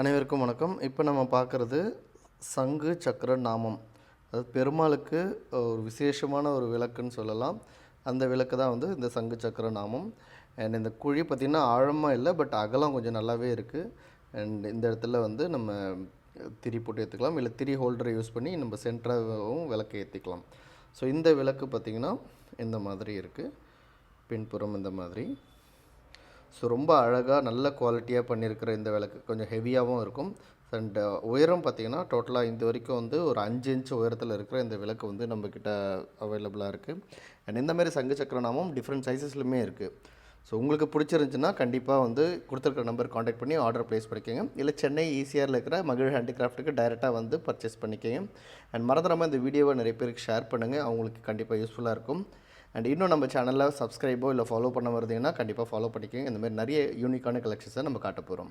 அனைவருக்கும் வணக்கம். இப்போ நம்ம பார்க்குறது சங்கு சக்கர நாமம். அது பெருமாளுக்கு ஒரு விசேஷமான ஒரு விளக்குன்னு சொல்லலாம். அந்த விளக்கு தான் வந்து இந்த சங்கு சக்கர நாமம். அண்ட் இந்த குழி பார்த்திங்கன்னா ஆழமாக இல்லை, பட் அகலம் கொஞ்சம் நல்லாவே இருக்குது. அண்ட் இந்த இடத்துல வந்து நம்ம திரி போட்டு ஏற்றிக்கலாம், இல்லை திரி ஹோல்டரை யூஸ் பண்ணி நம்ம சென்டராகவும் விளக்கு ஏற்றிக்கலாம். ஸோ இந்த விளக்கு பார்த்திங்கன்னா இந்த மாதிரி இருக்குது, பின்புறம் இந்த மாதிரி. ஸோ ரொம்ப அழகாக நல்ல குவாலிட்டியாக பண்ணியிருக்கிற இந்த விளக்கு கொஞ்சம் ஹெவியாகவும் இருக்கும். அண்ட் உயரம் பார்த்திங்கன்னா டோட்டலாக இந்த வரைக்கும் வந்து ஒரு 5 இன்ச் உயரத்தில் இருக்கிற இந்த விளக்கு வந்து நம்மக்கிட்ட அவைலபிளாக இருக்குது. அண்ட் இந்தமாரி சங்கு சக்கர நாமம் டிஃப்ரெண்ட் சைஸஸ்லையுமே இருக்குது. ஸோ உங்களுக்கு பிடிச்சிருந்துச்சுன்னா கண்டிப்பாக வந்து கொடுத்துருக்குற நம்பர் காண்டாக்ட் பண்ணி ஆர்டர் ப்ளேஸ் பண்ணிக்கோங்க. இல்லை சென்னை ஈசிஆரில் இருக்கிற மகிழ் ஹேண்டிகிராஃப்ட்டுக்கு டைரெக்டாக வந்து பர்ச்சேஸ் பண்ணிக்கோங்க. அண்ட் மறந்துடாமல் இந்த வீடியோவை நிறைய பேருக்கு ஷேர் பண்ணுங்கள், அவங்களுக்கு கண்டிப்பாக யூஸ்ஃபுல்லாக இருக்கும். அண்ட் இன்னும் நம்ம சேனலில் சப்ஸ்கிரைபோ இல்லை ஃபாலோ பண்ண வருதுங்கன்னா கண்டிப்பாக ஃபாலோ பண்ணிக்கோங்க. இந்த மாதிரி நிறைய யூனிக்கான கலெக்ஷன்ஸை நம்ம காட்ட போகிறோம்.